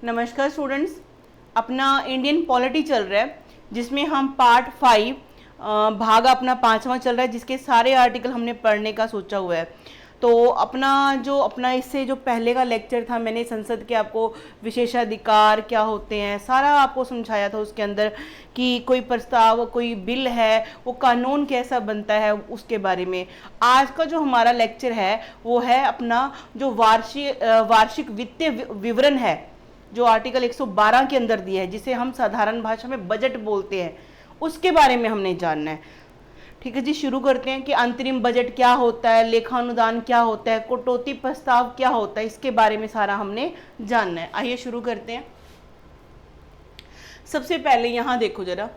नमस्कार स्टूडेंट्स, अपना Indian polity चल रहा है जिसमें हम पार्ट 5 भाग अपना 5वां चल रहा है, जिसके सारे आर्टिकल हमने पढ़ने का सोचा हुआ है। तो अपना इससे जो पहले का लेक्चर था, मैंने संसद के आपको विशेषाधिकार क्या होते हैं सारा आपको समझाया था। उसके अंदर कि कोई प्रस्ताव, कोई बिल है, वो कानून कैसा बनता है, उसके बारे में। आज का जो हमारा लेक्चर है वो है अपना जो वार्षिक वित्तीय विवरण है, जो आर्टिकल 112 के अंदर दिया है, जिसे हम साधारण भाषा में बजट बोलते हैं, उसके बारे में हमने जानना है। ठीक है जी, शुरू करते हैं कि अंतरिम बजट क्या होता है, लेखानुदान क्या होता है, कटौती प्रस्ताव क्या होता है, इसके बारे में सारा हमने जानना है। आइए शुरू करते हैं। सबसे पहले यहां देखो जरा,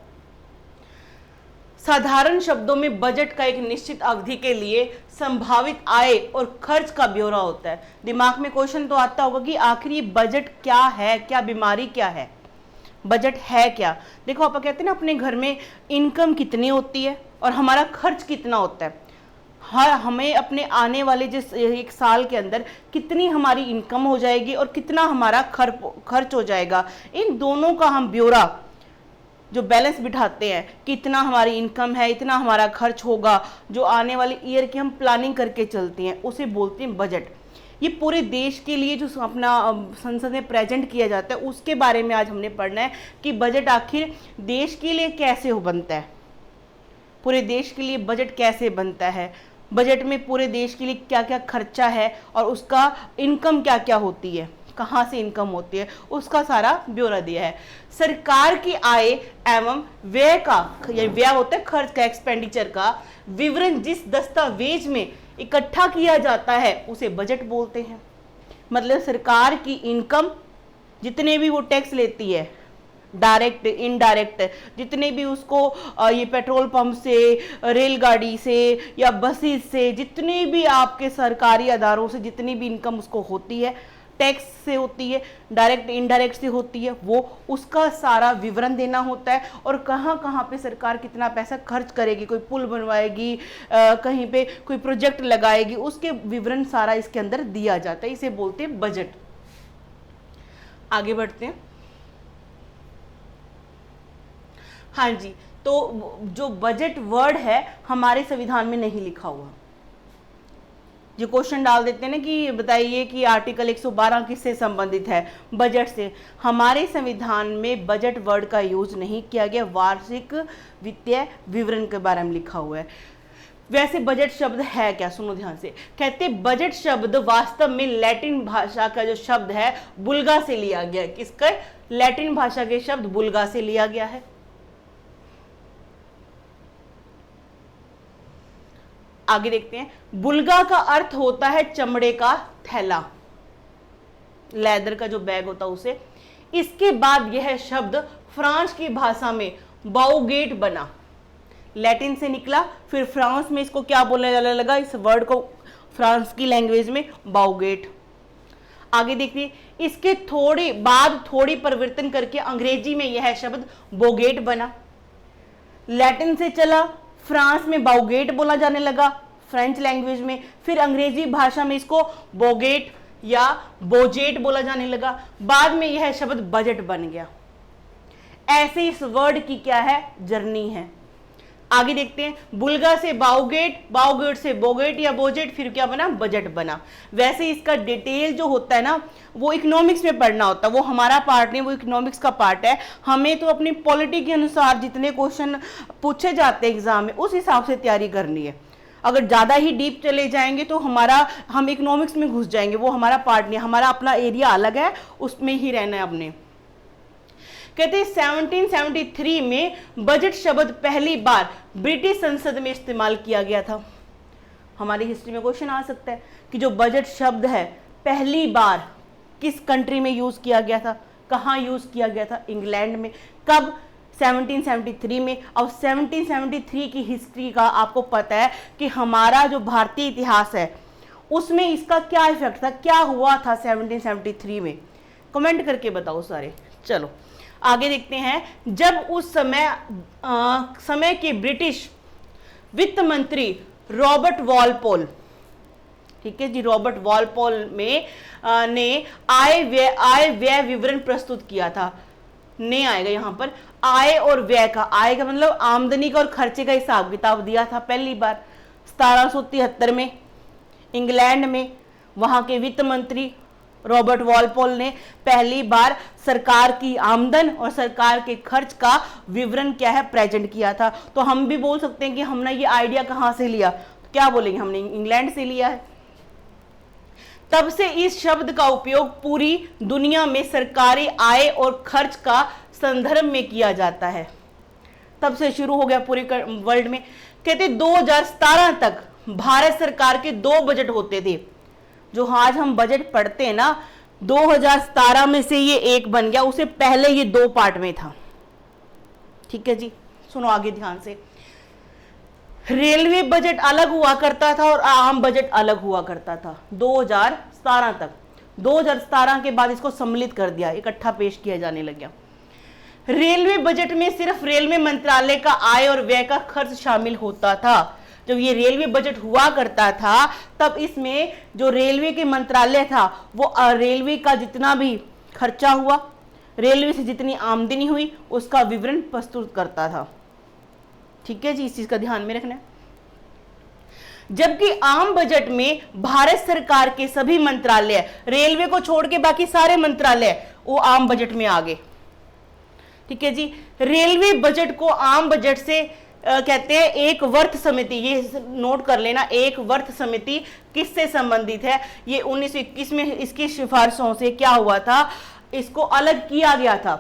साधारण शब्दों में बजट का एक निश्चित अवधि के लिए संभावित आय और खर्च का ब्यौरा होता है। दिमाग में क्वेश्चन तो आता होगा कि आखिर ये बजट क्या है, क्या बीमारी क्या है, बजट है क्या। देखो, आप कहते हैं ना अपने घर में इनकम कितनी होती है और हमारा खर्च कितना होता है। हमें अपने आने वाले जिस एक साल के अंदर कितनी हमारी इनकम हो जाएगी और कितना हमारा खर्च हो जाएगा, इन दोनों का हम ब्यौरा जो बैलेंस बिठाते हैं कि इतना हमारी इनकम है, इतना हमारा खर्च होगा, जो आने वाले ईयर की हम प्लानिंग करके चलते हैं, उसे बोलते हैं बजट। ये पूरे देश के लिए जो अपना संसद में प्रेजेंट किया जाता है, उसके बारे में आज हमने पढ़ना है कि बजट आखिर देश के लिए कैसे बनता है, पूरे देश के लिए बजट कैसे बनता है, बजट में पूरे देश के लिए क्या क्या खर्चा है और उसका इनकम क्या क्या होती है, कहाँ से इनकम होती है, उसका सारा ब्यौरा दिया है। सरकार की आय एवं व्यय का, या व्यय होता है खर्च का, एक्सपेंडिचर का विवरण जिस दस्तावेज में इकट्ठा किया जाता है उसे बजट बोलते हैं। मतलब सरकार की इनकम, जितने भी वो टैक्स लेती है, डायरेक्ट इनडायरेक्ट, जितने भी उसको ये पेट्रोल पंप से, रेलगाड़ी से या बसेस से, जितने भी आपके सरकारी अदारों से जितनी भी इनकम उसको होती है, टैक्स से होती है, डायरेक्ट इनडायरेक्ट से होती है, वो उसका सारा विवरण देना होता है। और कहाँ कहाँ पे सरकार कितना पैसा खर्च करेगी, कोई पुल बनवाएगी, कहीं पे कोई प्रोजेक्ट लगाएगी, उसके विवरण सारा इसके अंदर दिया जाता है। इसे बोलते हैं बजट। आगे बढ़ते हैं। हाँ जी, तो जो बजट वर्ड है हमारे संविधान में नहीं लिखा हुआ। जो क्वेश्चन डाल देते हैं ना कि बताइए कि आर्टिकल 112 किससे संबंधित है, बजट से। हमारे संविधान में बजट वर्ड का यूज नहीं किया गया, वार्षिक वित्तीय विवरण के बारे में लिखा हुआ है। वैसे बजट शब्द है क्या, सुनो ध्यान से। कहते बजट शब्द वास्तव में लैटिन भाषा का जो शब्द है बुल्गा से लिया गया है। किसका? लैटिन भाषा के शब्द बुल्गा से लिया गया है। आगे देखते हैं। बुल्गा का अर्थ होता है चमड़े का थैला, लेदर का जो बैग होता है उसे। इसके बाद यह शब्द फ्रांस की भाषा में बाउगेट बना, लैटिन से निकला, फिर फ्रांस में इसको क्या बोलने जाने लगा, इस वर्ड को फ्रांस की लैंग्वेज में बाउगेट। आगे देखिए, इसके थोड़ी परिवर्तन करके अंग्रेजी में यह शब्द बोगेट बना। लैटिन से चला, फ्रांस में बाउगेट बोला जाने लगा, फ्रेंच लैंग्वेज में, फिर अंग्रेजी भाषा में इसको बोगेट या बोजेट बोला जाने लगा, बाद में यह शब्द बजट बन गया। ऐसे इस वर्ड की क्या है, जर्नी है। आगे देखते हैं। बुल्गा से बाउगेट, बाउगेट से बोगेट या बोजेट, फिर क्या बना, बजट बना। वैसे इसका डिटेल जो होता है ना, वो इकोनॉमिक्स में पढ़ना होता है, वो हमारा पार्ट नहीं, वो इकोनॉमिक्स का पार्ट है। हमें तो अपनी पॉलिटी के अनुसार जितने क्वेश्चन पूछे जाते हैं एग्जाम में, उस हिसाब से तैयारी करनी है। अगर ज़्यादा ही डीप चले जाएंगे तो हम इकोनॉमिक्स में घुस जाएंगे, वो हमारा पार्ट नहीं, हमारा अपना एरिया अलग है, उसमें ही रहना है अपने। कहते हैं 1773 में बजट शब्द पहली बार ब्रिटिश संसद में इस्तेमाल किया गया था। हमारी हिस्ट्री में क्वेश्चन आ सकता है कि जो बजट शब्द है पहली बार किस कंट्री में यूज किया गया था, कहाँ यूज किया गया था, इंग्लैंड में। कब? 1773 में। अब 1773 की हिस्ट्री का आपको पता है कि हमारा जो भारतीय इतिहास है उसमें इसका क्या इफेक्ट था, क्या हुआ था 1773 में, कमेंट करके बताओ सारे। चलो आगे देखते हैं। जब उस समय के ब्रिटिश वित्त मंत्री रॉबर्ट वॉलपोल, ठीक है जी। रॉबर्ट वॉलपोल ने आय व्यय विवरण प्रस्तुत किया था। ने आएगा यहां पर, आय और व्यय का, आय का मतलब आमदनी का और खर्चे का हिसाब किताब दिया था पहली बार 1773 में इंग्लैंड में। वहां के वित्त मंत्री रॉबर्ट वॉलपोल ने पहली बार सरकार की आमदन और सरकार के खर्च का विवरण क्या है प्रेजेंट किया था। तो हम भी बोल सकते हैं कि हमने ये आइडिया कहां से लिया, तो क्या बोलेंगे, हमने इंग्लैंड से लिया है। तब से इस शब्द का उपयोग पूरी दुनिया में सरकारी आय और खर्च का संदर्भ में किया जाता है। तब से शुरू हो गया पूरे वर्ल्ड में। कहते 2017 तक भारत सरकार के 2 बजट होते थे। जो आज हम बजट पढ़ते हैं ना, 2017 में से ये एक बन गया, उसे पहले ये 2 पार्ट में था। ठीक है जी, सुनो आगे ध्यान से। रेलवे बजट अलग हुआ करता था और आम बजट अलग हुआ करता था 2017 तक। 2017 के बाद इसको सम्मिलित कर दिया, इकट्ठा पेश किया जाने लग गया। रेलवे बजट में सिर्फ रेलवे मंत्रालय का आय और व्यय का खर्च शामिल होता था। जब ये रेलवे बजट हुआ करता था तब इसमें जो रेलवे के मंत्रालय था वो रेलवे का जितना भी खर्चा हुआ, रेलवे से जितनी आमदनी हुई, उसका विवरण प्रस्तुत करता था। ठीक है जी, इस चीज का ध्यान में रखना है। जबकि आम बजट में भारत सरकार के सभी मंत्रालय, रेलवे को छोड़ के बाकी सारे मंत्रालय वो आम बजट में आ गए। ठीक है जी, रेलवे बजट को आम बजट से कहते हैं एक वर्थ समिति, ये नोट कर लेना, एक वर्थ समिति किससे संबंधित है, ये 1921 में इसकी सिफारिशों से क्या हुआ था, इसको अलग किया गया था।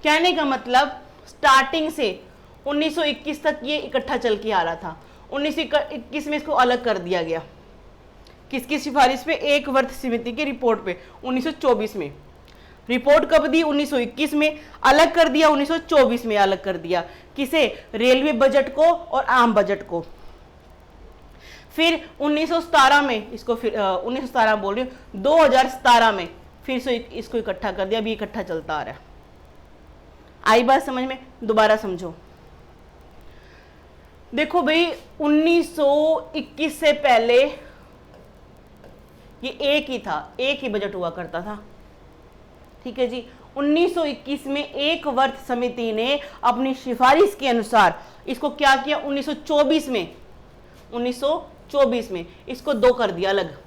कहने का मतलब स्टार्टिंग से 1921 तक ये इकट्ठा चल के आ रहा था, 1921 में इसको अलग कर दिया गया। किसकी सिफारिश पे, एक वर्थ समिति की रिपोर्ट पे 1924 में। रिपोर्ट कब दी, 1921 में, अलग कर दिया 1924 में, अलग कर दिया किसे, रेलवे बजट को और आम बजट को। फिर 1917 में इसको, फिर 1917 बोल रही हूँ, 2017 में फिर से इसको इकट्ठा कर दिया। अभी इकट्ठा चलता आ रहा है। आई बात समझ में, दोबारा समझो। देखो भाई 1921 से पहले ये एक ही था, एक ही बजट हुआ करता था। ठीक है जी, 1921 में एक वर्थ समिति ने अपनी सिफारिश के अनुसार इसको क्या किया, 1924 में इसको 2 कर दिया अलग,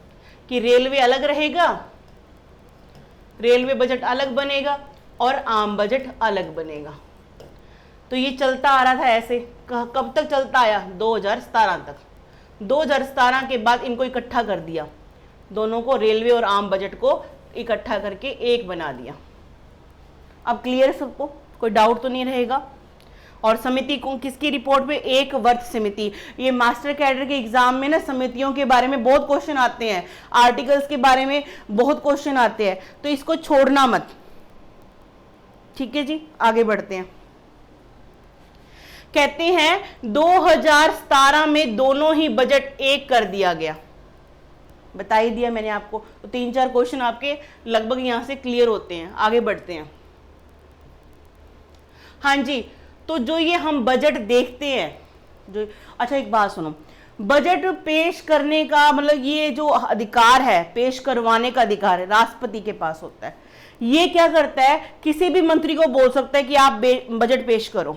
कि रेलवे अलग रहेगा, रेलवे बजट अलग बनेगा और आम बजट अलग बनेगा। तो ये चलता आ रहा था ऐसे, कब तक चलता आया, 2017 तक। 2017 के बाद इनको इकट्ठा कर दिया, दोनों को, रेलवे और आम बजट को इकट्ठा करके एक बना दिया। अब क्लियर सबको, कोई डाउट तो नहीं रहेगा। और समिति को किसकी रिपोर्ट पे, एक वर्थ समिति। ये मास्टर कैडर के एग्जाम में ना समितियों के बारे में बहुत क्वेश्चन आते हैं, आर्टिकल्स के बारे में बहुत क्वेश्चन आते हैं, तो इसको छोड़ना मत। ठीक है जी, आगे बढ़ते हैं। कहते हैं 2017 में दोनों ही बजट एक कर दिया गया। बता ही दिया मैंने आपको, तो 3-4 क्वेश्चन आपके लगभग यहां से क्लियर होते हैं। आगे बढ़ते हैं। हाँ जी, तो जो ये हम बजट देखते हैं, जो, अच्छा एक बात सुनो, बजट पेश करने का मतलब ये जो अधिकार है, पेश करवाने का अधिकार है, राष्ट्रपति के पास होता है। ये क्या करता है, किसी भी मंत्री को बोल सकता है कि आप बजट पेश करो।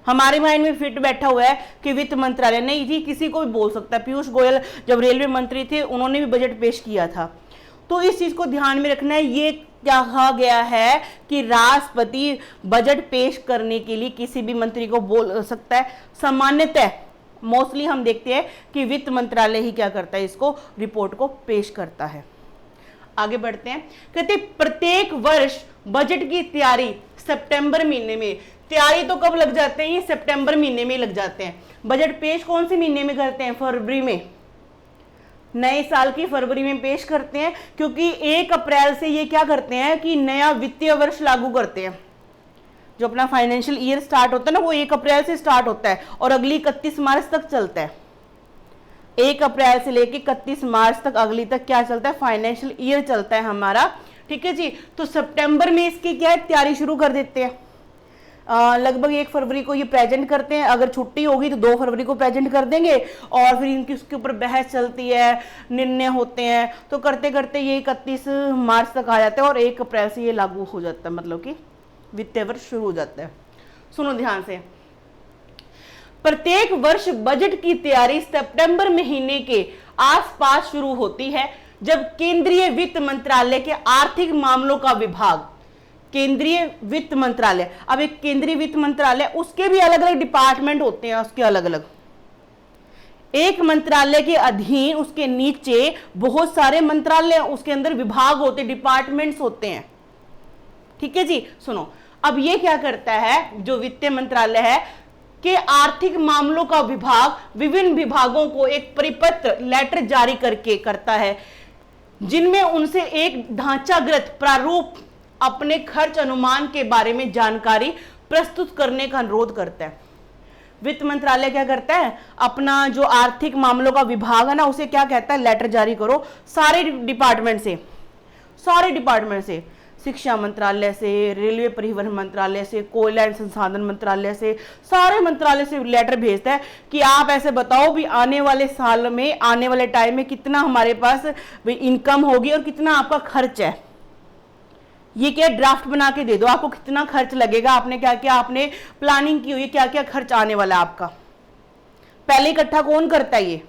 हमारे माइंड में फिट बैठा हुआ है कि वित्त मंत्रालय, नहीं जी, किसी को भी बोल सकता है। पीयूष गोयल जब रेलवे मंत्री थे उन्होंने भी बजट पेश किया था। तो इस चीज को ध्यान में रखना है। ये क्या कहा गया है कि राष्ट्रपति बजट पेश करने के लिए किसी भी मंत्री को बोल सकता है। सामान्यतः मोस्टली हम देखते हैं कि वित्त मंत्रालय ही क्या करता है, इसको रिपोर्ट को पेश करता है। आगे बढ़ते हैं। कहते प्रत्येक वर्ष बजट की तैयारी सितंबर महीने में, तैयारी तो कब लग जाते हैं, ये सितंबर महीने में लग जाते हैं। बजट पेश कौन से महीने में करते हैं, फरवरी में, नए साल की फरवरी में पेश करते हैं, क्योंकि 1 अप्रैल से ये क्या करते हैं कि नया वित्तीय वर्ष लागू करते हैं। जो अपना फाइनेंशियल ईयर स्टार्ट होता है ना, वो 1 अप्रैल से स्टार्ट होता है और अगली 31 मार्च तक चलता है। 1 अप्रैल से लेके 31 मार्च तक अगली तक क्या चलता है, फाइनेंशियल ईयर चलता है हमारा। ठीक है जी, तो सितंबर में इसकी क्या है, तैयारी शुरू कर देते हैं। लगभग 1 फरवरी को ये प्रेजेंट करते हैं, अगर छुट्टी होगी तो 2 फरवरी को प्रेजेंट कर देंगे और फिर इनकी उसके ऊपर बहस चलती है, निर्णय होते हैं, तो करते करते ये 31 मार्च तक आ जाता है और 1 अप्रैल से ये लागू हो जाता है, मतलब कि वित्तीय वर्ष शुरू हो जाता है। सुनो ध्यान से, प्रत्येक वर्ष बजट की तैयारी सितंबर महीने के आसपास शुरू होती है, जब केंद्रीय वित्त मंत्रालय के आर्थिक मामलों का विभाग, केंद्रीय वित्त मंत्रालय, अब एक केंद्रीय वित्त मंत्रालय, उसके भी अलग अलग डिपार्टमेंट होते हैं, उसके अलग अलग, एक मंत्रालय के अधीन उसके नीचे बहुत सारे मंत्रालय, उसके अंदर विभाग होते, डिपार्टमेंट्स होते हैं। ठीक है जी। सुनो, अब ये क्या करता है, जो वित्तीय मंत्रालय है के आर्थिक मामलों का विभाग विभिन्न विभागों को एक परिपत्र, लेटर जारी करके करता है, जिनमें उनसे एक ढांचागत प्रारूप अपने खर्च अनुमान के बारे में जानकारी प्रस्तुत करने का अनुरोध करता है। वित्त मंत्रालय क्या करता है, अपना जो आर्थिक मामलों का विभाग है ना, उसे क्या कहता है, लेटर जारी करो सारे डिपार्टमेंट से, शिक्षा मंत्रालय से, रेलवे परिवहन मंत्रालय से, कोयला एवं संसाधन मंत्रालय से, सारे मंत्रालय से लेटर भेजता है कि आप ऐसे बताओ भी आने वाले साल में, आने वाले टाइम में कितना हमारे पास इनकम होगी और कितना आपका खर्च है। ये क्या ड्राफ्ट बना के दे दो, आपको कितना खर्च लगेगा, आपने क्या क्या आपने प्लानिंग की हुई, क्या क्या खर्च आने वाला है आपका। पहले इकट्ठा कौन करता है, ये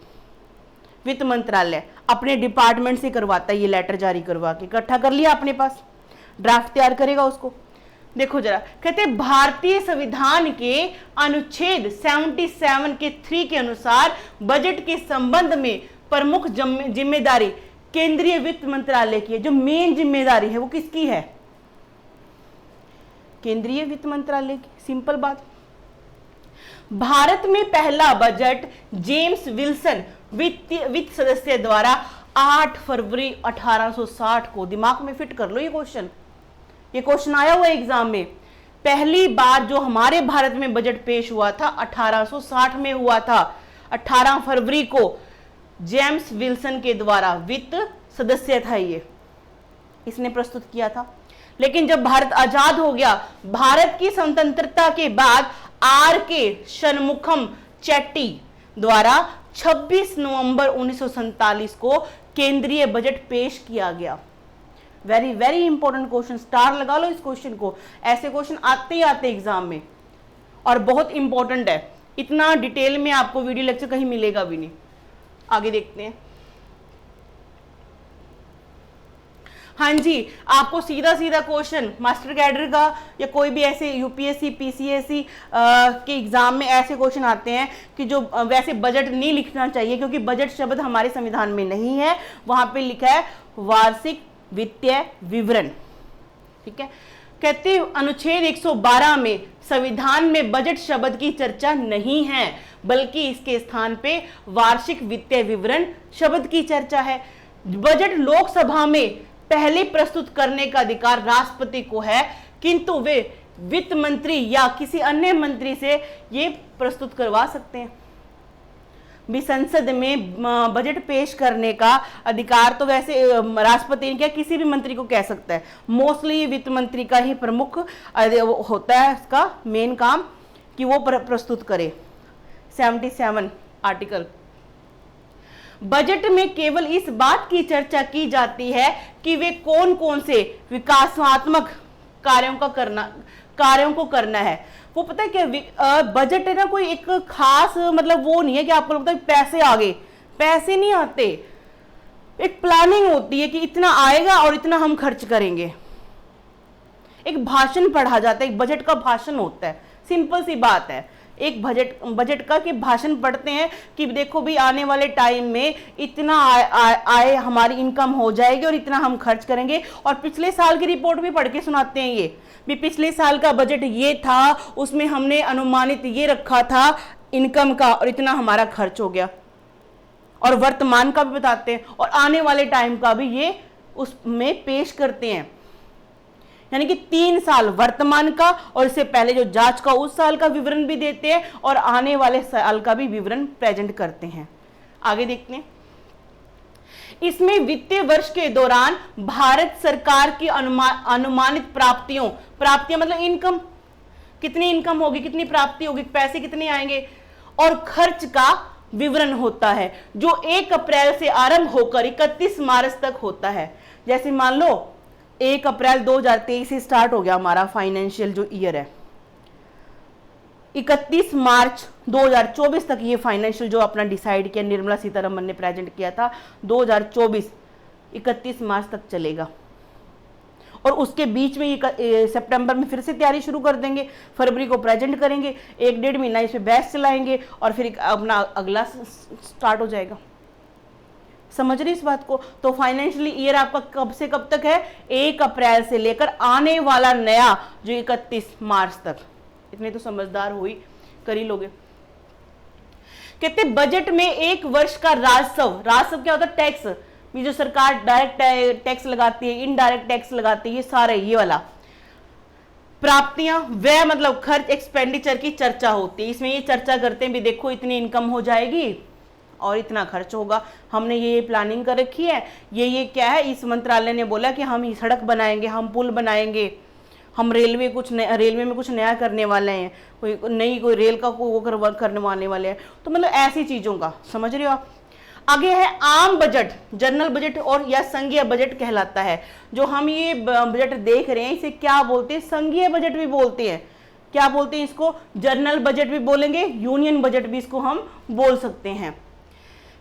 वित्त मंत्रालय अपने डिपार्टमेंट से करवाता है, ये लेटर जारी करवा के इकट्ठा कर लिया अपने पास, ड्राफ्ट तैयार करेगा उसको। देखो जरा, कहते हैं भारतीय संविधान के अनुच्छेद 77 के 3 के अनुसार बजट के संबंध में प्रमुख जिम्मेदारी केंद्रीय वित्त मंत्रालय की है। जो मेन जिम्मेदारी है वो किसकी है, केंद्रीय वित्त मंत्रालय की। सिंपल बात। भारत में पहला बजट जेम्स विल्सन वित्त सदस्य द्वारा 8 फरवरी 1860 को, दिमाग में फिट कर लो ये क्वेश्चन आया हुआ एग्जाम में। पहली बार जो हमारे भारत में बजट पेश हुआ था 1860 में हुआ था, 18 फरवरी को जेम्स विल्सन के द्वारा, वित्त सदस्य था ये, इसने प्रस्तुत किया था। लेकिन जब भारत आजाद हो गया, भारत की स्वतंत्रता के बाद R.K. षणमुखम चेट्टी द्वारा 26 नवंबर 1947 को केंद्रीय बजट पेश किया गया। Very very important question, star लगा लो इस क्वेश्चन को, ऐसे क्वेश्चन आते ही आते एग्जाम में और बहुत इंपॉर्टेंट है। इतना डिटेल में आपको वीडियो लेक्चर कहीं मिलेगा भी नहीं। आगे देखते हैं। हाँ जी, आपको सीधा सीधा क्वेश्चन मास्टर कैडर का या कोई भी ऐसे यूपीएससी पीसीएससी के एग्जाम में ऐसे क्वेश्चन आते हैं कि जो वैसे बजट नहीं लिखना चाहिए, क्योंकि बजट शब्द हमारे संविधान में नहीं है, वहां पे लिखा है वार्षिक वित्तीय विवरण। ठीक है, कहते अनुच्छेद 112 में संविधान में बजट शब्द की चर्चा नहीं है, बल्कि इसके स्थान पे वार्षिक वित्तीय विवरण शब्द की चर्चा है। बजट लोकसभा में पहले प्रस्तुत करने का अधिकार राष्ट्रपति को है, किंतु वे वित्त मंत्री या किसी अन्य मंत्री से ये प्रस्तुत करवा सकते हैं। भी संसद में बजट पेश करने का अधिकार तो वैसे राष्ट्रपति क्या किसी भी मंत्री को कह सकता है, मोस्टली वित्त मंत्री का ही प्रमुख होता है, इसका मेन काम कि वो प्रस्तुत करे। 77 आर्टिकल। बजट में केवल इस बात की चर्चा की जाती है कि वे कौन कौन से विकासात्मक कार्यों को करना है। वो पता है क्या, बजट है ना कोई एक खास मतलब वो नहीं है कि आपको लगता है पैसे आ गए, पैसे नहीं आते। एक प्लानिंग होती है कि इतना आएगा और इतना हम खर्च करेंगे। एक भाषण पढ़ा जाता है, एक बजट का भाषण होता है, सिंपल सी बात है। एक बजट का कि भाषण पढ़ते हैं कि देखो भी आने वाले टाइम में इतना आय हमारी इनकम हो जाएगी और इतना हम खर्च करेंगे, और पिछले साल की रिपोर्ट भी पढ़ के सुनाते हैं। ये भी पिछले साल का बजट ये था, उसमें हमने अनुमानित ये रखा था इनकम का और इतना हमारा खर्च हो गया, और वर्तमान का भी बताते हैं और आने वाले टाइम का भी ये उसमें पेश करते हैं। यानी कि 3 साल वर्तमान का और इससे पहले जो जांच का उस साल का विवरण भी देते हैं और आने वाले साल का भी विवरण प्रेजेंट करते हैं। आगे देखते हैं। इसमें वित्तीय वर्ष के दौरान भारत सरकार की अनुमानित प्राप्तियां मतलब इनकम कितनी इनकम होगी, कितनी प्राप्ति होगी, पैसे कितने आएंगे, और खर्च का विवरण होता है जो 1 अप्रैल से आरंभ होकर 31 मार्च तक होता है। जैसे मान लो 1 अप्रैल 2023 से स्टार्ट हो गया हमारा फाइनेंशियल जो ईयर है, 31 मार्च 2024 तक ये फाइनेंशियल जो अपना डिसाइड किया निर्मला सीतारमन ने प्रेजेंट किया था 2024 31 मार्च तक चलेगा। और उसके बीच में ये सितंबर में फिर से तैयारी शुरू कर देंगे, फरवरी को प्रेजेंट करेंगे, 1-1.5 महीना इस पे बैच चलाएंगे और फिर अपना अगला स्टार्ट हो जाएगा। समझ रही इस बात को? तो फाइनेंशियल ईयर आपका कब से कब तक है? 1 अप्रैल से लेकर आने वाला नया जो 31 मार्च तक। इतने तो समझदार हुई, कर ही लोगे। कहते बजट में 1 वर्ष का राजस्व, राजस्व क्या होता है? टैक्स, ये जो सरकार डायरेक्ट टैक्स लगाती है, इनडायरेक्ट टैक्स लगाती है, ये सारे ये वाला प्राप्तियां, व्यय मतलब खर्च, एक्सपेंडिचर की चर्चा होती है। इसमें ये चर्चा करते हैं भी देखो इतनी इनकम हो जाएगी और इतना खर्च होगा, हमने ये प्लानिंग कर रखी है, ये क्या है, इस मंत्रालय ने बोला कि हम सड़क बनाएंगे, हम पुल बनाएंगे, हम रेलवे में कुछ नया करने वाले हैं, कोई रेल का वो करने वाले हैं। तो मतलब ऐसी चीजों का, समझ रहे हो आप। आगे है आम बजट, जनरल बजट और या संघीय बजट कहलाता है। जो हम ये बजट देख रहे हैं इसे क्या बोलते हैं? संघीय बजट भी बोलते हैं। क्या बोलते हैं इसको? जनरल बजट भी बोलेंगे, यूनियन बजट भी इसको हम बोल सकते हैं।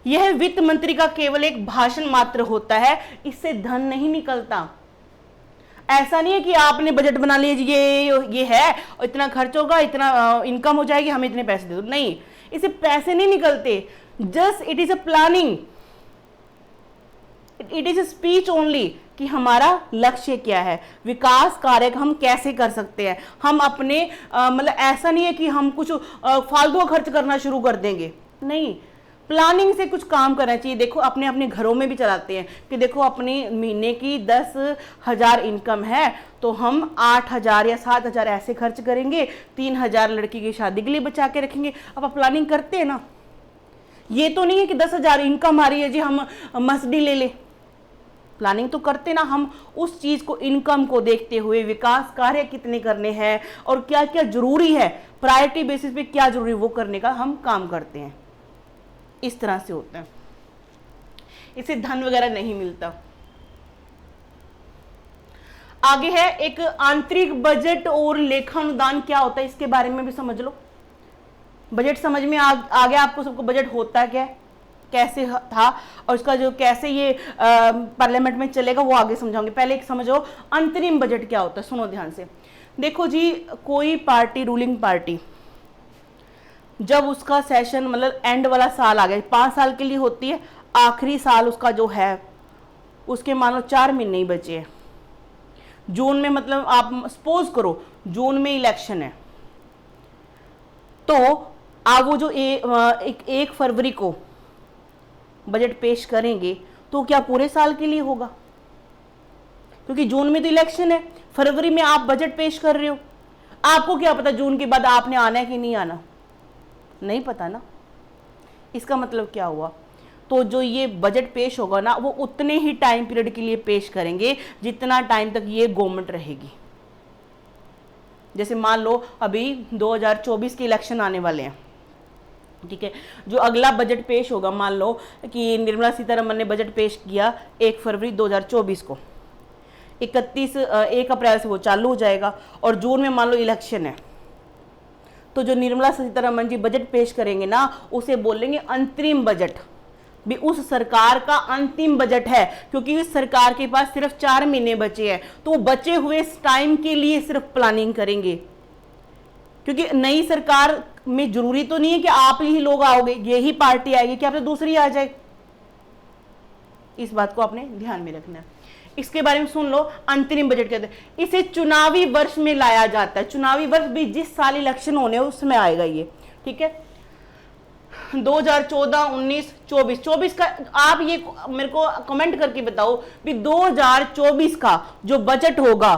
यह वित्त मंत्री का केवल एक भाषण मात्र होता है, इससे धन नहीं निकलता। ऐसा नहीं है कि आपने बजट बना लिया, ये है और इतना खर्च होगा, इतना इनकम हो जाएगी, हमें इतने पैसे दे दो, नहीं, इससे पैसे नहीं निकलते। Just it is a planning, it is a speech only कि हमारा लक्ष्य क्या है, विकास कार्य हम कैसे कर सकते हैं। हम अपने मतलब ऐसा नहीं है कि हम कुछ फालतू खर्च करना शुरू कर देंगे, नहीं, प्लानिंग से कुछ काम करना चाहिए। देखो अपने अपने घरों में भी चलाते हैं कि देखो अपनी महीने की 10,000 इनकम है तो हम 8,000 या 7,000 ऐसे खर्च करेंगे, 3,000 लड़की की शादी के लिए बचा के रखेंगे। अब आप प्लानिंग करते हैं ना, ये तो नहीं है कि 10,000 इनकम आ रही है जी हम मर्सिडीज ले ले। प्लानिंग तो करते ना, हम उस चीज को, इनकम को देखते हुए विकास कार्य कितने करने हैं और क्या क्या जरूरी है, प्रायोरिटी बेसिस पे क्या जरूरी वो करने का हम काम करते हैं। इस तरह से होता है, इससे धन वगैरह नहीं मिलता। आगे है एक आंतरिक बजट और लेखानुदान क्या होता है, इसके बारे में भी समझ लो। बजट समझ में आ गया आपको सबको, बजट होता क्या है, कैसे था और इसका जो कैसे ये पार्लियामेंट में चलेगा वो आगे समझाऊंगी। पहले एक समझो अंतरिम बजट क्या होता है, सुनो ध्यान से। देखो जी, कोई पार्टी, रूलिंग पार्टी, जब उसका सेशन मतलब एंड वाला साल आ गया, 5 साल के लिए होती है, आखिरी साल उसका जो है उसके मान लो 4 महीने ही बचे हैं। जून में मतलब आप सपोज करो जून में इलेक्शन है, तो आप वो जो 1 फरवरी को बजट पेश करेंगे तो क्या पूरे साल के लिए होगा? क्योंकि जून में तो इलेक्शन है, फरवरी में आप बजट पेश कर रहे हो, आपको क्या पता जून के बाद आपने आना है कि नहीं आना, नहीं पता ना। इसका मतलब क्या हुआ, तो जो ये बजट पेश होगा ना वो उतने ही टाइम पीरियड के लिए पेश करेंगे जितना टाइम तक ये गवर्नमेंट रहेगी। जैसे मान लो अभी 2024 के इलेक्शन आने वाले हैं, ठीक है, जो अगला बजट पेश होगा, मान लो कि निर्मला सीतारमन ने बजट पेश किया 1 फरवरी 2024 को, 1 अप्रैल से वो चालू हो जाएगा और जून में मान लो इलेक्शन है, तो जो निर्मला सीतारमन जी बजट पेश करेंगे ना उसे बोलेंगे अंतरिम बजट, भी उस सरकार का अंतिम बजट है, क्योंकि उस सरकार के पास सिर्फ 4 महीने बचे हैं, तो वो बचे हुए टाइम के लिए सिर्फ प्लानिंग करेंगे। क्योंकि नई सरकार में जरूरी तो नहीं है कि आप ही लोग आओगे, यही पार्टी आएगी, क्या आपसे दूसरी आ जाए। इस बात को आपने ध्यान में रखना है। इसके बारे में सुन लो, अंतरिम बजट कहते हैं। इसे चुनावी वर्ष में लाया जाता है, चुनावी वर्ष भी जिस साल इलेक्शन होने उसमें आएगा ये, ठीक है। 2014, 19, 24 का आप ये मेरे को कमेंट करके बताओ भी 2024 का जो बजट होगा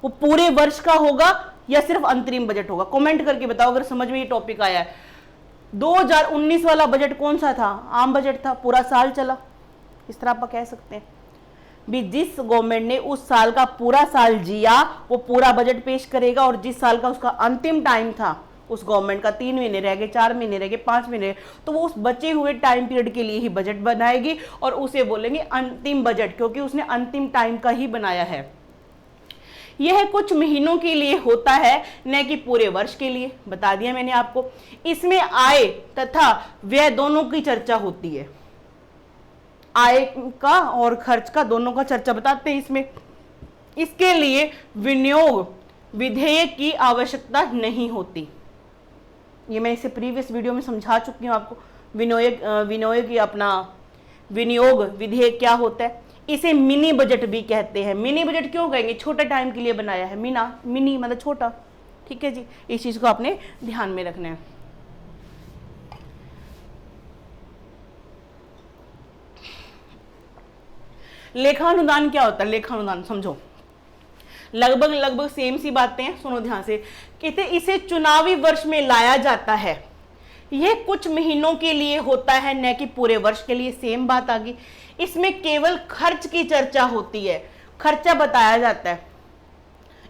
वो पूरे वर्ष का होगा या सिर्फ अंतरिम बजट होगा, कमेंट करके बताओ अगर समझ में ये टॉपिक आया है। 2019 वाला बजट कौन सा था? आम बजट था, पूरा साल चला, इस तरह आप कह सकते हैं। भी जिस गवर्नमेंट ने उस साल का पूरा साल जिया वो पूरा बजट पेश करेगा, और जिस साल का उसका अंतिम टाइम था उस गवर्नमेंट का 3 महीने रह गए, 4 महीने रह गए, 5 महीने, तो वो उस बचे हुए टाइम पीरियड के लिए ही बजट बनाएगी और उसे बोलेंगे अंतिम बजट, क्योंकि उसने अंतिम टाइम का ही बनाया है। यह कुछ महीनों के लिए होता है, न कि पूरे वर्ष के लिए, बता दिया मैंने आपको। इसमें आय तथा व्यय दोनों की चर्चा होती है, आय का और खर्च का दोनों का चर्चा बताते हैं इसमें। इसके लिए विनियोग विधेयक की आवश्यकता नहीं होती, ये मैं इसे प्रीवियस वीडियो में समझा चुकी हूं आपको। विनियोग विधेयक क्या होता है, इसे मिनी बजट भी कहते हैं। मिनी बजट क्यों कहेंगे, छोटे टाइम के लिए बनाया है, मिनी मतलब छोटा, ठीक है जी, इस चीज को आपने ध्यान में रखना है। लेखानुदान क्या होता है, लेखानुदान समझो, लगभग सेम सी बातें हैं, सुनो ध्यान से। कहते इसे चुनावी वर्ष में लाया जाता है, यह कुछ महीनों के लिए होता है, न कि पूरे वर्ष के लिए, सेम बात आ गई। इसमें केवल खर्च की चर्चा होती है, खर्चा बताया जाता है,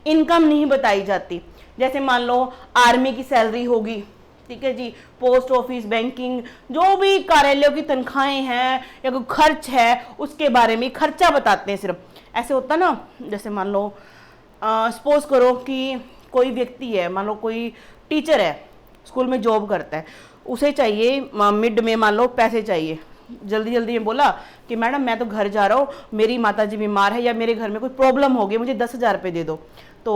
इनकम नहीं बताई जाती। जैसे मान लो आर्मी की सैलरी होगी, ठीक है जी, पोस्ट ऑफिस, बैंकिंग, जो भी कार्यालयों की तनख्वाहें हैं या कोई खर्च है उसके बारे में खर्चा बताते हैं सिर्फ। ऐसे होता ना, जैसे मान लो सपोज करो कि कोई व्यक्ति है, मान लो कोई टीचर है, स्कूल में जॉब करता है, उसे चाहिए मिड में मान लो पैसे चाहिए, जल्दी जल्दी में बोला कि मैडम मैं तो घर जा रहा हूँ, मेरी माताजी बीमार है या मेरे घर में कोई प्रॉब्लम हो गई, मुझे 10,000 रुपये दे दो। तो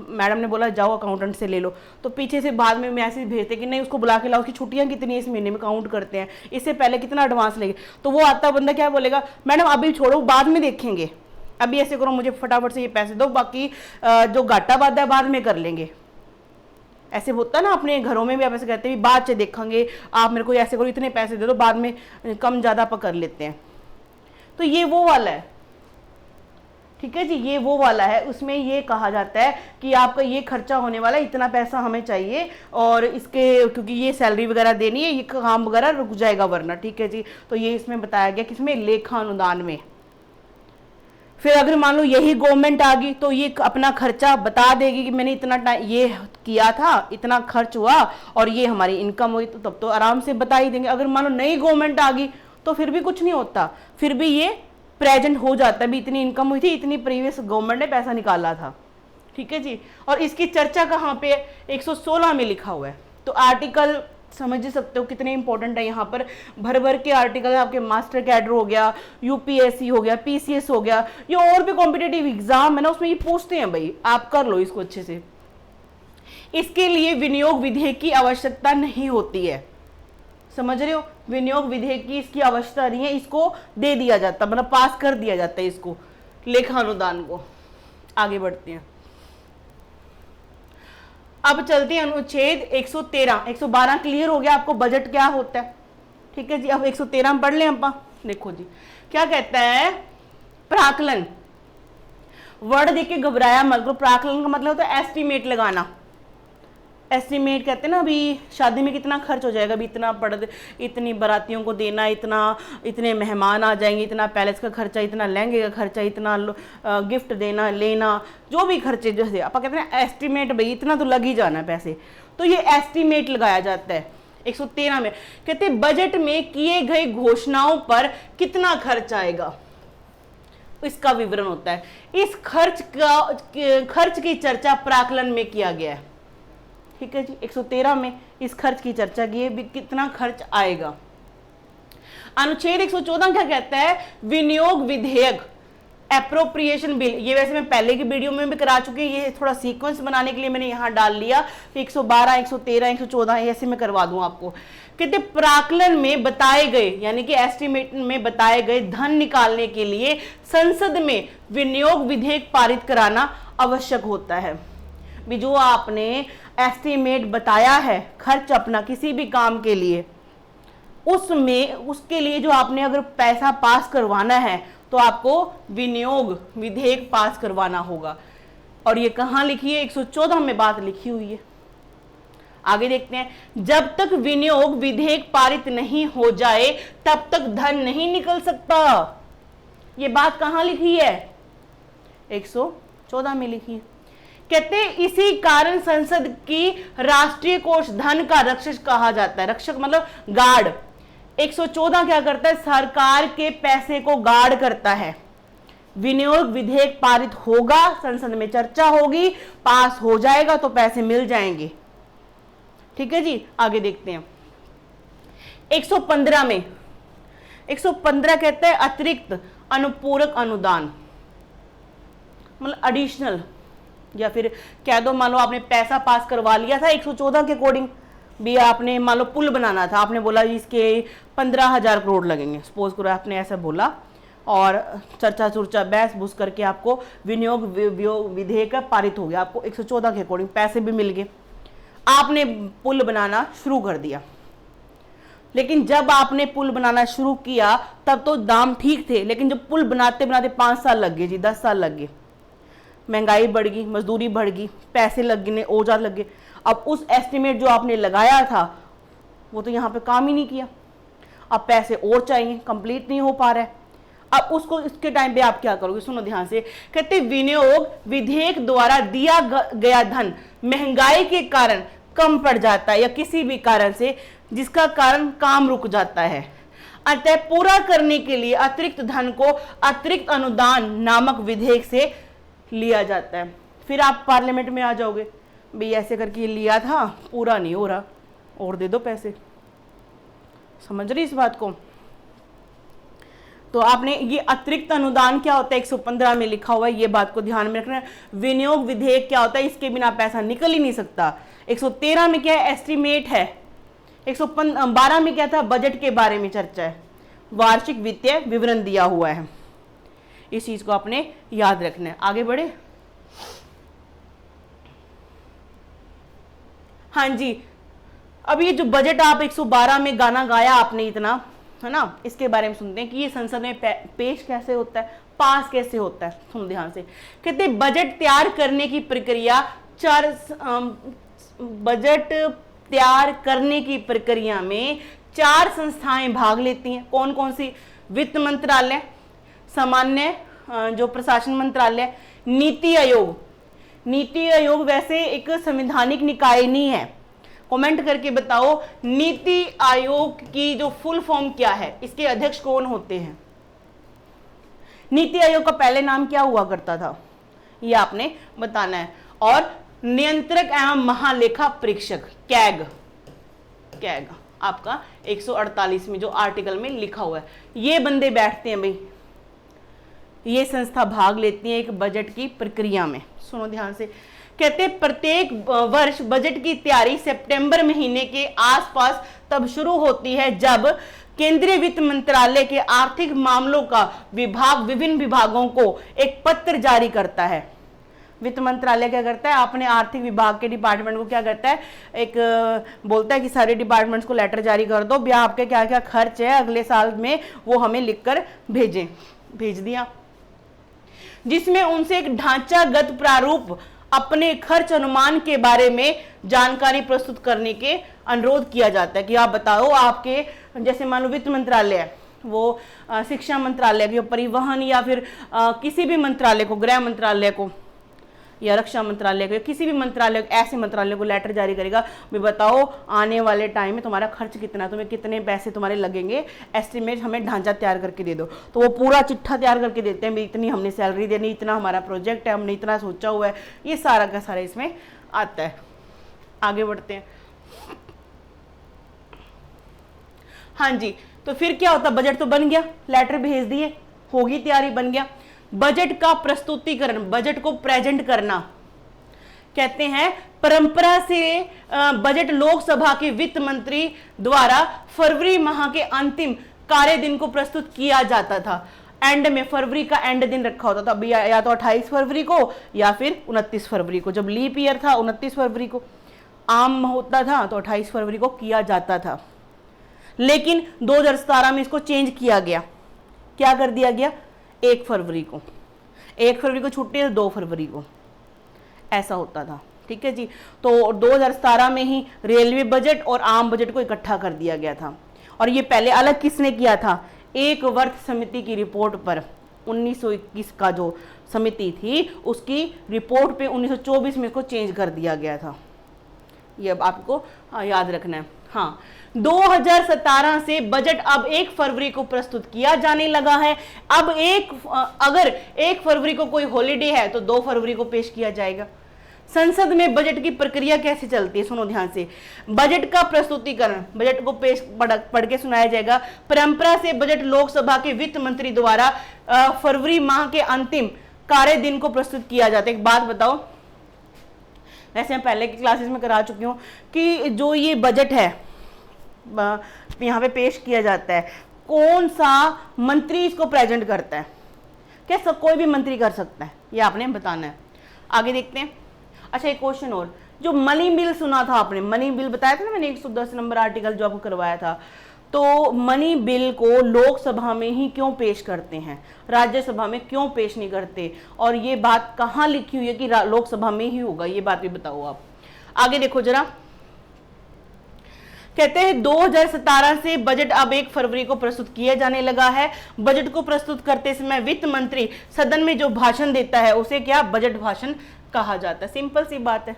मैडम ने बोला जाओ अकाउंटेंट से ले लो, तो पीछे से बाद में मैसेज भेजते कि नहीं उसको बुला के लाओ, उसकी छुट्टियां कितनी है इस महीने में काउंट करते हैं, इससे पहले कितना एडवांस लेंगे। तो वो आता बंदा क्या बोलेगा, मैडम अभी छोड़ो बाद में देखेंगे, अभी ऐसे करो मुझे फटाफट से ये पैसे दो, बाकी जो घाटा बाधा बाद में कर लेंगे। ऐसे होता ना अपने घरों में भी, आप ऐसे कहते हैं बाद से देखेंगे, आप मेरे को ऐसे करो इतने पैसे दे दो, बाद में कम ज़्यादा पकड़ लेते हैं। तो ये वो वाला है, ठीक है जी, ये वो वाला है। उसमें ये कहा जाता है कि आपका ये खर्चा होने वाला है, इतना पैसा हमें चाहिए, और इसके क्योंकि ये सैलरी वगैरह देनी है, ये काम वगैरह रुक जाएगा वरना, ठीक है जी। तो ये इसमें बताया गया किसमें, लेखानुदान में। फिर अगर मान लो यही गवर्नमेंट आ गई तो ये अपना खर्चा बता देगी कि मैंने इतना टाइम ये किया था, इतना खर्च हुआ और ये हमारी इनकम हुई, तो तब तो आराम से बता ही देंगे। अगर मान लो नई गवर्नमेंट आ गई तो फिर भी कुछ नहीं होता, फिर भी ये प्रेजेंट हो जाता है भी इतनी इनकम हुई थी, इतनी प्रीवियस गवर्नमेंट ने पैसा निकाला था, ठीक है जी। और इसकी चर्चा कहाँ पे 116 में लिखा हुआ है। तो आर्टिकल समझ सकते हो कितने इंपॉर्टेंट है, यहाँ पर भर भर के आर्टिकल, आपके मास्टर कैडर हो गया, यूपीएससी हो गया, पीसीएस हो गया, ये और भी कॉम्पिटेटिव एग्जाम है ना, उसमें ये पूछते हैं भाई, आप कर लो इसको अच्छे से। इसके लिए विनियोग विधेयक की आवश्यकता नहीं होती है, समझ रहे हो, विनियोग विधेयक की इसकी आवश्यकता नहीं है, इसको दे दिया जाता, मतलब पास कर दिया जाता है इसको, लेखानुदान को। आगे बढ़ते हैं, अब चलते हैं अनुच्छेद 113, 112 क्लियर हो गया आपको बजट क्या होता है, ठीक है जी। अब 113 पढ़ लें अपन, देखो जी क्या कहता है, प्राकलन, वर्ड देख के घबराया मत करो, प्राकलन का मतलब होता है एस्टिमेट लगाना। एस्टिमेट कहते हैं ना, अभी शादी में कितना खर्च हो जाएगा, अभी इतना इतनी बारातियों को देना, इतने मेहमान आ जाएंगे, इतना पैलेस का खर्चा, इतना लहंगे का खर्चा, इतना गिफ्ट देना लेना, जो भी खर्चे जैसे आप कहते हैं एस्टिमेट, भाई इतना तो लग ही जाना है पैसे, तो ये एस्टिमेट लगाया जाता है। 113 में कहते हैं बजट में किए गए घोषणाओं पर कितना खर्च आएगा, इसका विवरण होता है। इस खर्च की चर्चा प्राकलन में किया गया है, ठीक है जी। 113 में इस खर्च की चर्चा की है, कितना खर्च आएगा। अनुच्छेद 114 क्या कहता है, विनियोग विधेयक, एप्रोप्रिएशन बिल, ये वैसे मैं पहले की वीडियो में भी करा चुकी है, ये थोड़ा सीक्वेंस बनाने के लिए मैंने यहां डाल लिया, 112, 113, 114 ऐसे मैं करवा दूं आपको। कहते प्राकलन में बताए गए, यानी कि एस्टिमेट में बताए गए धन निकालने के लिए संसद में विनियोग विधेयक पारित कराना आवश्यक होता है। भी जो आपने एस्टिमेट बताया है खर्च अपना किसी भी काम के लिए, उसमें उसके लिए जो आपने अगर पैसा पास करवाना है तो आपको विनियोग विधेयक पास करवाना होगा। और ये कहां लिखी है, 114 में बात लिखी हुई है। आगे देखते हैं, जब तक विनियोग विधेयक पारित नहीं हो जाए तब तक धन नहीं निकल सकता। ये बात कहां लिखी है? 114 में लिखी है। कहते हैं इसी कारण संसद की राष्ट्रीय कोष धन का रक्षक कहा जाता है। रक्षक मतलब गार्ड। 114 क्या करता है? सरकार के पैसे को गार्ड करता है। विनियोग विधेयक पारित होगा, संसद में चर्चा होगी, पास हो जाएगा तो पैसे मिल जाएंगे। ठीक है जी, आगे देखते हैं। 115 में 115 कहते हैं अतिरिक्त अनुपूरक अनुदान, मतलब एडिशनल, या फिर कह दो मान लो आपने पैसा पास करवा लिया था 114 के अकॉर्डिंग भी, आपने मान लो पुल बनाना था, आपने बोला इसके 15,000 करोड़ लगेंगे, सपोज करो आपने ऐसा बोला, और चर्चा चुर्चा बहस बुस करके आपको विनियोग विधेयक पारित हो गया, आपको 114 के अकॉर्डिंग पैसे भी मिल गए, आपने पुल बनाना शुरू कर दिया। लेकिन जब आपने पुल बनाना शुरू किया तब तो दाम ठीक थे, लेकिन जब पुल बनाते बनाते 5 साल लग गए जी, 10 साल लग गए, महंगाई बढ़ गई, मजदूरी बढ़ गई, पैसे लग गए, औजार लग गए, अब उस एस्टिमेट जो आपने लगाया था वो तो यहाँ पे काम ही नहीं किया, अब पैसे और चाहिए, कंप्लीट नहीं हो पा रहा है। अब उसको इसके टाइम पे आप क्या करोगे? सुनो ध्यान से। कहते विनियोग विधेयक द्वारा दिया गया धन महंगाई के कारण कम पड़ जाता है या किसी भी कारण से जिसका कारण काम रुक जाता है, अतः पूरा करने के लिए अतिरिक्त धन को अतिरिक्त अनुदान नामक विधेयक से लिया जाता है। फिर आप पार्लियामेंट में आ जाओगे, भाई ऐसे करके लिया था, पूरा नहीं हो रहा, और दे दो पैसे। समझ रही इस बात को? तो आपने ये अतिरिक्त अनुदान क्या होता है 115 में लिखा हुआ है, ये बात को ध्यान में रखना। विनियोग विधेयक क्या होता है, इसके बिना पैसा निकल ही नहीं सकता। 113 में क्या है? एस्टिमेट है। 112 में क्या था? बजट के बारे में चर्चा है, वार्षिक वित्तीय विवरण दिया हुआ है। इस चीज को आपने याद रखना है। आगे बढ़े। हाँ जी, अब ये जो बजट आप 112 में गाना गाया आपने इतना, है ना, इसके बारे में सुनते हैं कि ये संसद में पेश कैसे होता है, पास कैसे होता है। सुन ध्यान से। कहते हैं बजट तैयार करने की प्रक्रिया बजट तैयार करने की प्रक्रिया में 4 संस्थाएं भाग लेती हैं। कौन कौन सी? वित्त मंत्रालय, सामान्य जो प्रशासन मंत्रालय, नीति आयोग। नीति आयोग वैसे एक संवैधानिक निकाय नहीं है, कमेंट करके बताओ नीति आयोग की जो फुल फॉर्म क्या है, इसके अध्यक्ष कौन होते हैं? नीति आयोग का पहले नाम क्या हुआ करता था, ये आपने बताना है। और नियंत्रक एवं महालेखा परीक्षक, कैग, कैग आपका 148 में जो आर्टिकल में लिखा हुआ है, ये बंदे बैठते हैं भाई, ये संस्था भाग लेती है एक बजट की प्रक्रिया में। सुनो ध्यान से। कहते प्रत्येक वर्ष बजट की तैयारी सितंबर महीने के आसपास तब शुरू होती है जब केंद्रीय वित्त मंत्रालय के आर्थिक मामलों का विभाग विभिन्न विभागों को एक पत्र जारी करता है। वित्त मंत्रालय क्या करता है? अपने आर्थिक विभाग के डिपार्टमेंट को क्या करता है? एक बोलता है कि सारे डिपार्टमेंट्स को लेटर जारी कर दो, भैया आपके क्या क्या खर्च है अगले साल में वो हमें लिखकर भेजें। भेज दिया, जिसमें उनसे एक ढांचागत प्रारूप अपने खर्च अनुमान के बारे में जानकारी प्रस्तुत करने के अनुरोध किया जाता है कि आप बताओ आपके, जैसे मान लो वित्त मंत्रालय है, वो शिक्षा मंत्रालय को, परिवहन या फिर किसी भी मंत्रालय को, गृह मंत्रालय को या रक्षा मंत्रालय को, किसी भी मंत्रालय, ऐसे मंत्रालय को लेटर जारी करेगा, भी बताओ आने वाले टाइम में तुम्हारा खर्च कितना, तुम्हें कितने पैसे तुम्हारे लगेंगे, एस्टिमेट हमें ढांचा तैयार करके दे दो। तो वो पूरा चिट्ठा तैयार करके देते हैं, भी इतनी हमने सैलरी देनी, इतना हमारा प्रोजेक्ट है, हमने इतना सोचा हुआ है, ये सारा का सारा इसमें आता है। आगे बढ़ते हैं। हाँ जी, तो फिर क्या होता? बजट तो बन गया, लेटर भेज दिए, होगी तैयारी, बन गया। बजट का प्रस्तुतिकरण, बजट को प्रेजेंट करना। कहते हैं परंपरा से बजट लोकसभा के वित्त मंत्री द्वारा फरवरी माह के अंतिम कार्य दिन को प्रस्तुत किया जाता था। एंड में फरवरी का एंड दिन रखा होता था, या तो 28 फरवरी को या फिर 29 फरवरी को। जब लीप ईयर था 29 फरवरी को, आम होता था तो 28 फरवरी को किया जाता था। लेकिन 2017 में इसको चेंज किया गया। क्या कर दिया गया? 1 फरवरी को, 1 फरवरी को छुट्टी है, 2 फरवरी को, ऐसा होता था। ठीक है जी। तो 2017 में ही रेलवे बजट और आम बजट को इकट्ठा कर दिया गया था। और ये पहले अलग किसने किया था? एक वर्ष समिति की रिपोर्ट पर 1921 का जो समिति थी उसकी रिपोर्ट पे 1924 में इसको चेंज कर दिया गया था। ये अब आपको याद रखना है। हाँ, 2017 से बजट अब 1 फरवरी को प्रस्तुत किया जाने लगा है। अब अगर 1 फरवरी को कोई हॉलीडे है तो 2 फरवरी को पेश किया जाएगा। संसद में बजट की प्रक्रिया कैसे चलती है, सुनो ध्यान से। बजट का प्रस्तुतिकरण, बजट को पढ़ के सुनाया जाएगा। परंपरा से बजट लोकसभा के वित्त मंत्री द्वारा फरवरी माह के अंतिम कार्य दिन को प्रस्तुत किया जाता है। एक बात बताओ, वैसे मैं पहले की क्लासेस में करा चुकी हूँ कि जो ये बजट है यहाँ पे पेश किया जाता है, कौन सा मंत्री इसको प्रेजेंट करता है? क्या सब कोई भी मंत्री कर सकता है? ये आपने बताना है। आगे देखते हैं। अच्छा, एक क्वेश्चन और, जो मनी बिल सुना था आपने, मनी बिल बताया था ना मैंने, 110 नंबर आर्टिकल जो आपको करवाया था, तो मनी बिल को लोकसभा में ही क्यों पेश करते हैं, राज्यसभा में क्यों पेश नहीं करते? और ये बात कहाँ लिखी हुई है कि लोकसभा में ही होगा? ये बात भी बताओ आप। आगे देखो जरा, कहते हैं 2017 से बजट अब 1 फरवरी को प्रस्तुत किया जाने लगा है। बजट को प्रस्तुत करते समय वित्त मंत्री सदन में जो भाषण देता है उसे क्या, बजट भाषण कहा जाता है। सिंपल सी बात है।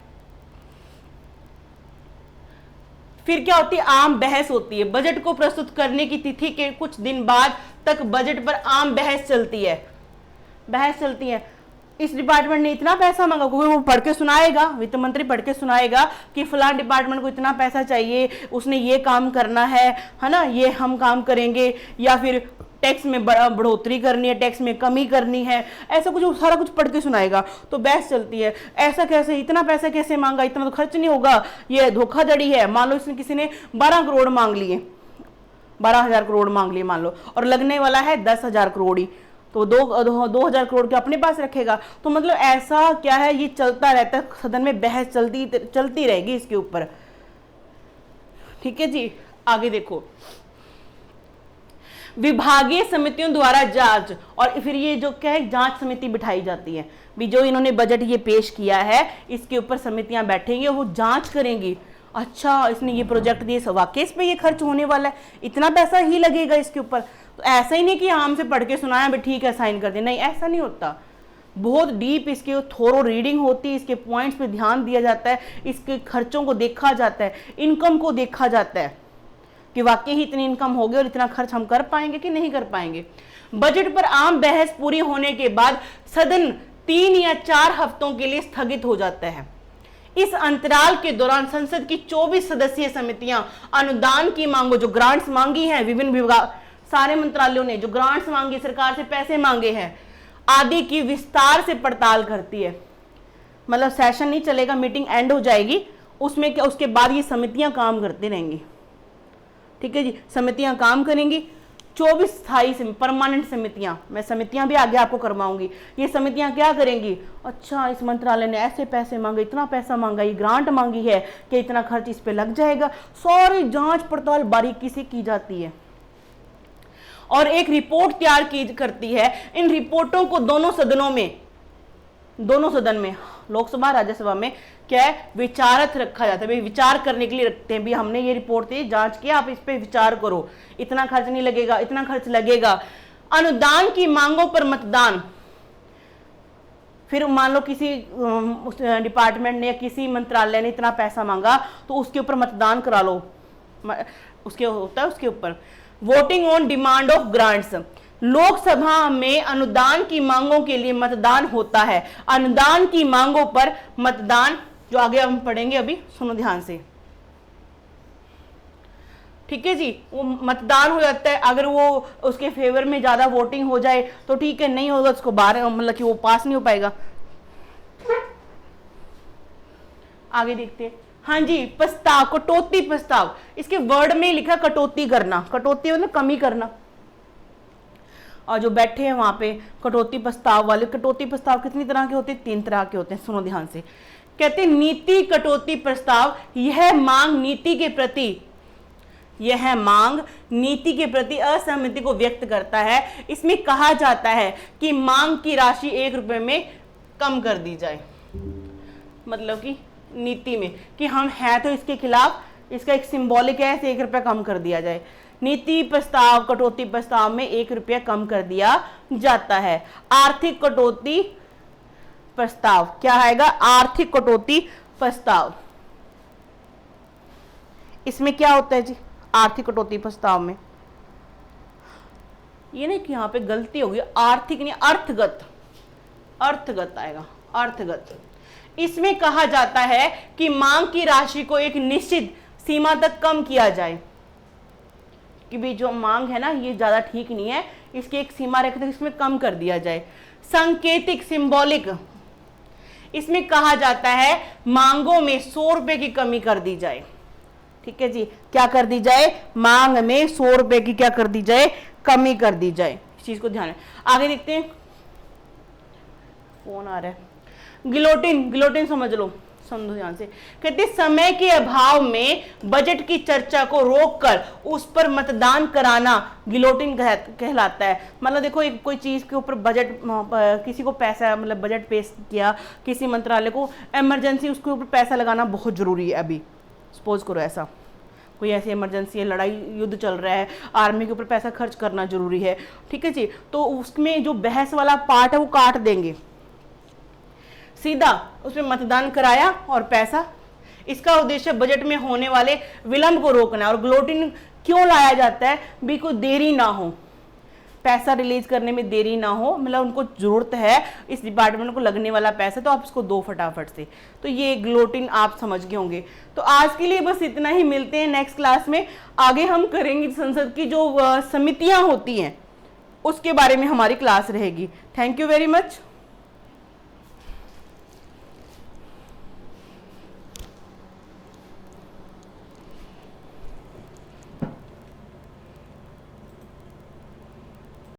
फिर क्या होती है, आम बहस होती है। बजट को प्रस्तुत करने की तिथि के कुछ दिन बाद तक बजट पर आम बहस चलती है। इस डिपार्टमेंट ने इतना पैसा मांगा, क्योंकि वो पढ़ के सुनाएगा, वित्त मंत्री पढ़ के सुनाएगा कि फलां डिपार्टमेंट को इतना पैसा चाहिए, उसने ये काम करना है ना, ये हम काम करेंगे, या फिर टैक्स में बढ़ोतरी करनी है, टैक्स में कमी करनी है, ऐसा कुछ सारा कुछ पढ़ के सुनाएगा। तो बहस चलती है, ऐसा कैसे, इतना पैसा कैसे मांगा, इतना तो खर्च नहीं होगा, ये धोखाधड़ी है। मान लो इसने किसी ने 12 करोड़ मांग लिए, 12,000 करोड़ मांग लिए मान लो, और लगने वाला है 10,000 करोड़ ही, तो 2,000 करोड़ के अपने पास रखेगा। तो मतलब ऐसा क्या है, ये चलता रहता है, सदन में बहस चलती रहेगी इसके ऊपर। ठीक है जी, आगे देखो। विभागीय समितियों द्वारा जांच, और फिर ये जो क्या है, जांच समिति बिठाई जाती है भी, जो इन्होंने बजट ये पेश किया है इसके ऊपर समितियां बैठेंगी और वो जांच करेंगी। अच्छा, इसने ये प्रोजेक्ट दिए, वाकई इस पे ये खर्च होने वाला है, इतना पैसा ही लगेगा इसके ऊपर। तो ऐसा ही नहीं कि आम से पढ़ के सुनाया भी ठीक है साइन कर दे, नहीं, ऐसा नहीं होता। बहुत डीप इसके थोरो रीडिंग होती है, इसके पॉइंट्स पे ध्यान दिया जाता है, इसके खर्चों को देखा जाता है, इनकम को देखा जाता है कि वाकई ही इतनी इनकम होगी और इतना खर्च हम कर पाएंगे कि नहीं कर पाएंगे। बजट पर आम बहस पूरी होने के बाद सदन 3 या 4 हफ्तों के लिए स्थगित हो जाता है। इस अंतराल के दौरान संसद की 24 सदस्यीय समितियां अनुदान की मांगों, जो ग्रांट्स मांगी हैं विभिन्न विभाग, सारे मंत्रालयों ने जो ग्रांट्स मांगी, सरकार से पैसे मांगे हैं आदि की विस्तार से पड़ताल करती है। मतलब सेशन नहीं चलेगा, मीटिंग एंड हो जाएगी, उसमें क्या, उसके बाद ये समितियां काम करती रहेंगी। ठीक है जी, समितियां काम करेंगी। 24 स्थायी परमानेंट समितियां, मैं समितियां भी आगे आपको करवाऊंगी। ये समितियां क्या करेंगी, अच्छा इस मंत्रालय ने ऐसे पैसे मांगे, इतना पैसा मांगा, ये ग्रांट मांगी है कि इतना खर्च इस पे लग जाएगा, सारी जांच पड़ताल बारीकी से की जाती है और एक रिपोर्ट तैयार करती है। इन रिपोर्टों को दोनों सदन में, लोकसभा राज्यसभा में क्या है, विचारत रखा जाता है, भाई विचार करने के लिए रखते हैं भी, हमने ये रिपोर्ट थी, जांच किया, आप इस पे विचार करो, इतना खर्च नहीं लगेगा, इतना खर्च लगेगा। अनुदान की मांगों पर मतदान, फिर मान लो किसी डिपार्टमेंट ने या किसी मंत्रालय ने इतना पैसा मांगा तो उसके ऊपर मतदान करा लो, उसके होता है उसके ऊपर। Voting on demand of grants, Lok Sabha में अनुदान की मांगों के लिए मतदान होता है। अनुदान की मांगों पर मतदान, जो आगे हम पढ़ेंगे अभी, सुनो ध्यान से। ठीक है जी, वो मतदान हो जाता है, अगर वो उसके फेवर में ज्यादा वोटिंग हो जाए तो ठीक है, नहीं होगा उसको बाहर, मतलब कि वो पास नहीं हो पाएगा। आगे देखते हैं। हाँ जी, प्रस्ताव, कटौती प्रस्ताव, इसके वर्ड में लिखा कटौती करना, कटौती मतलब कमी करना। और जो बैठे हैं वहां पे कटौती प्रस्ताव वाले, कटौती प्रस्ताव कितनी तरह के होते हैं, 3 तरह के होते हैं, सुनो ध्यान से। कहते हैं नीति कटौती प्रस्ताव, यह मांग नीति के प्रति असहमति को व्यक्त करता है। इसमें कहा जाता है कि मांग की राशि 1 रुपए में कम कर दी जाए, मतलब कि नीति में कि हम हैं तो इसके खिलाफ, इसका एक सिंबॉलिक है, 1 रुपया कम कर दिया जाए। नीति प्रस्ताव, कटौती प्रस्ताव में 1 रुपया कम कर दिया जाता है। आर्थिक कटौती प्रस्ताव क्या आएगा? आर्थिक कटौती प्रस्ताव। इसमें क्या होता है जी आर्थिक कटौती प्रस्ताव में? ये नहीं कि यहां पे गलती होगी, आर्थिक नहीं अर्थगत, अर्थगत आएगा, अर्थगत। इसमें कहा जाता है कि मांग की राशि को एक निश्चित सीमा तक कम किया जाए, कि भी जो मांग है ना ये ज्यादा ठीक नहीं है, इसकी एक सीमा रखते इसमें कम कर दिया जाए। सांकेतिक सिंबॉलिक, इसमें कहा जाता है मांगों में 100 रुपए की कमी कर दी जाए। ठीक है जी, क्या कर दी जाए? मांग में 100 रुपए की क्या कर दी जाए? कमी कर दी जाए। इस चीज को ध्यान में आगे देखते हैं। फोन आ रहा है। गिलोटिन, गिलोटिन समझ लो, समझो ध्यान से। कहते समय के अभाव में बजट की चर्चा को रोककर उस पर मतदान कराना गिलोटिन कहलाता है। मतलब देखो एक कोई चीज के ऊपर बजट, किसी को पैसा मतलब बजट पेश किया किसी मंत्रालय को, इमरजेंसी उसके ऊपर पैसा लगाना बहुत जरूरी है। अभी सपोज करो ऐसा कोई ऐसी इमरजेंसी है, लड़ाई युद्ध चल रहा है, आर्मी के ऊपर पैसा खर्च करना जरूरी है। ठीक है जी, तो उसमें जो बहस वाला पार्ट है वो काट देंगे, सीधा उसमें मतदान कराया और पैसा। इसका उद्देश्य बजट में होने वाले विलंब को रोकना है। और गिलोटिन क्यों लाया जाता है? भी कोई देरी ना हो, पैसा रिलीज करने में देरी ना हो, मतलब उनको जरूरत है इस डिपार्टमेंट को लगने वाला पैसा, तो आप इसको दो फटाफट से। तो ये गिलोटिन आप समझ गए होंगे। तो आज के लिए बस इतना ही, मिलते हैं नेक्स्ट क्लास में। आगे हम करेंगे संसद की जो समितियां होती हैं उसके बारे में हमारी क्लास रहेगी। Thank you very much.